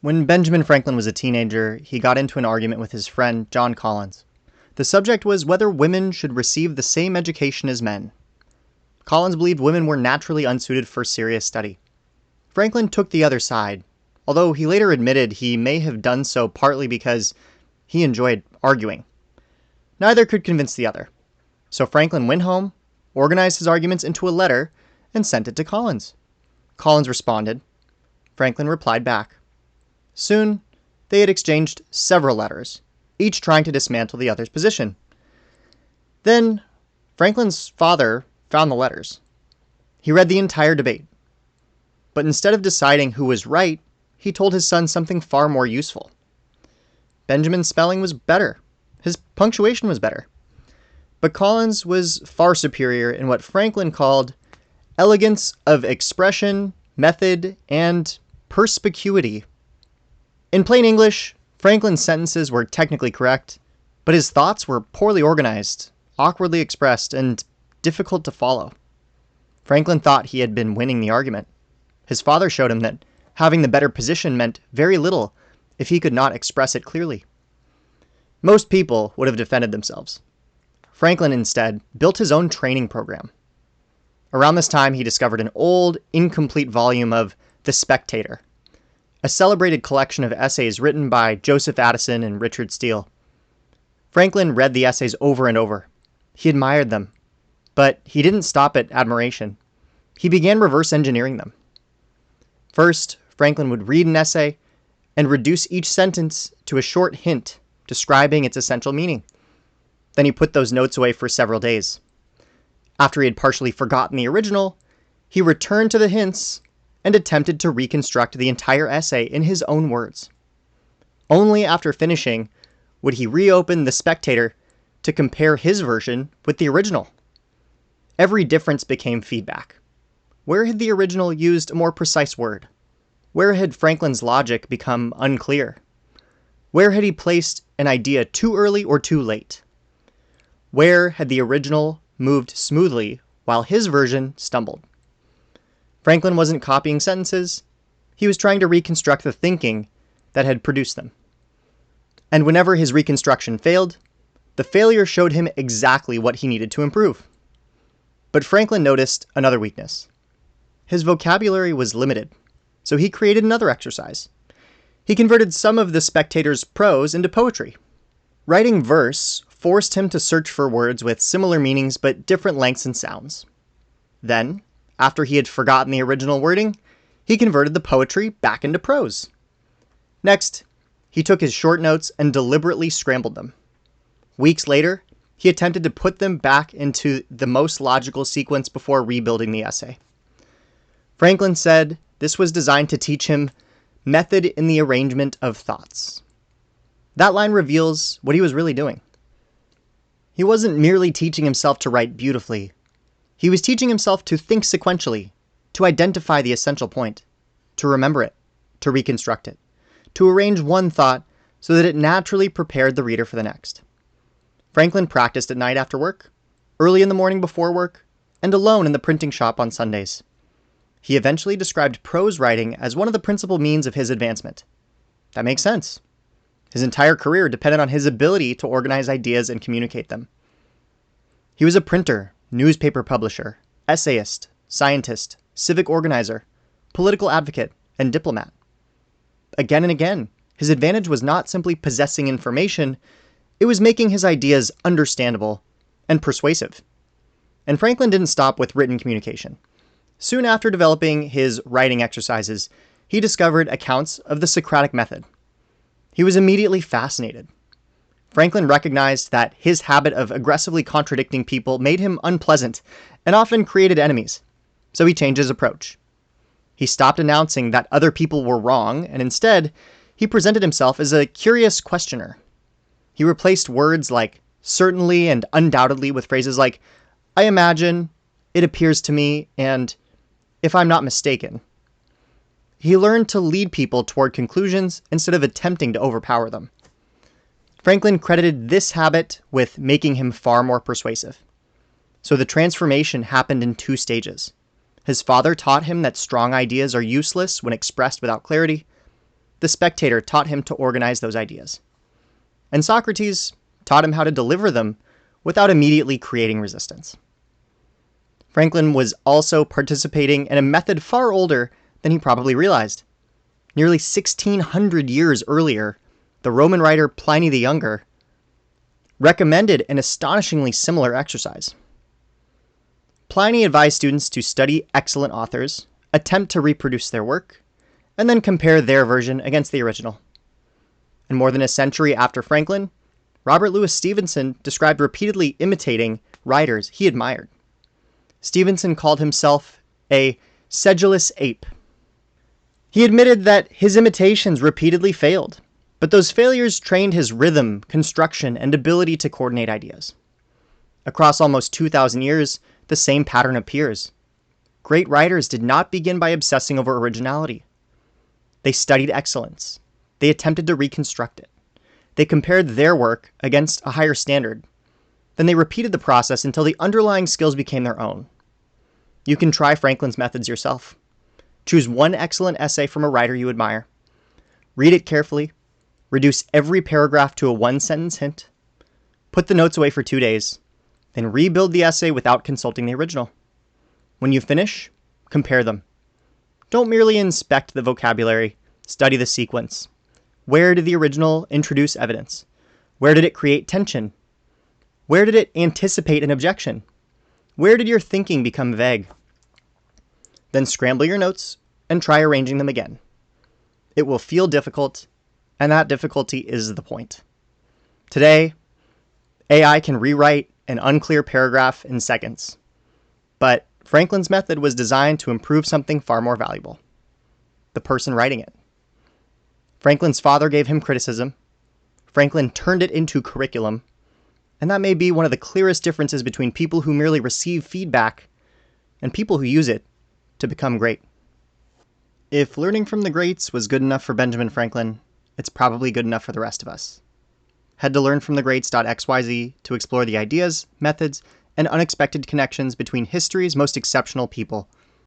When Benjamin Franklin was a teenager, he got into an argument with his friend John Collins. The subject was whether women should receive the same education as men. Collins believed women were naturally unsuited for serious study. Franklin took the other side, although he later admitted he may have done so partly because he enjoyed arguing. Neither could convince the other. So Franklin went home, organized his arguments into a letter, and sent it to Collins. Collins responded. Franklin replied back. Soon, they had exchanged several letters, each trying to dismantle the other's position. Then, Franklin's father found the letters. He read the entire debate. But instead of deciding who was right, he told his son something far more useful. Benjamin's spelling was better. His punctuation was better. But Collins was far superior in what Franklin called elegance of expression, method, and perspicuity. In plain English, Franklin's sentences were technically correct, but his thoughts were poorly organized, awkwardly expressed, and difficult to follow. Franklin thought he had been winning the argument. His father showed him that having the better position meant very little if he could not express it clearly. Most people would have defended themselves. Franklin instead built his own training program. Around this time, he discovered an old, incomplete volume of The Spectator, a celebrated collection of essays written by Joseph Addison and Richard Steele. Franklin read the essays over and over. He admired them, but he didn't stop at admiration. He began reverse engineering them. First, Franklin would read an essay and reduce each sentence to a short hint describing its essential meaning. Then he put those notes away for several days. After he had partially forgotten the original, he returned to the hints and attempted to reconstruct the entire essay in his own words. Only after finishing would he reopen The Spectator to compare his version with the original. Every difference became feedback. Where had the original used a more precise word? Where had Franklin's logic become unclear? Where had he placed an idea too early or too late? Where had the original moved smoothly while his version stumbled? Franklin wasn't copying sentences. He was trying to reconstruct the thinking that had produced them. And whenever his reconstruction failed, the failure showed him exactly what he needed to improve. But Franklin noticed another weakness. His vocabulary was limited, so he created another exercise. He converted some of the Spectator's prose into poetry. Writing verse forced him to search for words with similar meanings but different lengths and sounds. Then, after he had forgotten the original wording, he converted the poetry back into prose. Next, he took his short notes and deliberately scrambled them. Weeks later, he attempted to put them back into the most logical sequence before rebuilding the essay. Franklin said this was designed to teach him method in the arrangement of thoughts. That line reveals what he was really doing. He wasn't merely teaching himself to write beautifully. He was teaching himself to think sequentially, to identify the essential point, to remember it, to reconstruct it, to arrange one thought so that it naturally prepared the reader for the next. Franklin practiced at night after work, early in the morning before work, and alone in the printing shop on Sundays. He eventually described prose writing as one of the principal means of his advancement. That makes sense. His entire career depended on his ability to organize ideas and communicate them. He was a printer, newspaper publisher, essayist, scientist, civic organizer, political advocate, and diplomat. Again and again, his advantage was not simply possessing information, it was making his ideas understandable and persuasive. And Franklin didn't stop with written communication. Soon after developing his writing exercises, he discovered accounts of the Socratic method. He was immediately fascinated. Franklin recognized that his habit of aggressively contradicting people made him unpleasant and often created enemies, so he changed his approach. He stopped announcing that other people were wrong, and instead, he presented himself as a curious questioner. He replaced words like certainly and undoubtedly with phrases like, I imagine, it appears to me, and if I'm not mistaken. He learned to lead people toward conclusions instead of attempting to overpower them. Franklin credited this habit with making him far more persuasive. So the transformation happened in 2 stages. His father taught him that strong ideas are useless when expressed without clarity, the Spectator taught him to organize those ideas. And Socrates taught him how to deliver them without immediately creating resistance. Franklin was also participating in a method far older than he probably realized. Nearly 1,600 years earlier, the Roman writer Pliny the Younger recommended an astonishingly similar exercise. Pliny advised students to study excellent authors, attempt to reproduce their work, and then compare their version against the original. And more than a century after Franklin, Robert Louis Stevenson described repeatedly imitating writers he admired. Stevenson called himself a sedulous ape. He admitted that his imitations repeatedly failed, but those failures trained his rhythm, construction, and ability to coordinate ideas. Across almost 2,000 years, the same pattern appears. Great writers did not begin by obsessing over originality. They studied excellence. They attempted to reconstruct it. They compared their work against a higher standard. Then they repeated the process until the underlying skills became their own. You can try Franklin's methods yourself. Choose one excellent essay from a writer you admire. Read it carefully. Reduce every paragraph to a one-sentence hint. Put the notes away for 2 days. Then rebuild the essay without consulting the original. When you finish, compare them. Don't merely inspect the vocabulary, study the sequence. Where did the original introduce evidence? Where did it create tension? Where did it anticipate an objection? Where did your thinking become vague? Then scramble your notes and try arranging them again. It will feel difficult, and that difficulty is the point. Today, AI can rewrite an unclear paragraph in seconds, but Franklin's method was designed to improve something far more valuable: the person writing it. Franklin's father gave him criticism. Franklin turned it into curriculum. And that may be one of the clearest differences between people who merely receive feedback and people who use it to become great. If learning from the greats was good enough for Benjamin Franklin, it's probably good enough for the rest of us. Head to learnfromthegreats.xyz to explore the ideas, methods, and unexpected connections between history's most exceptional people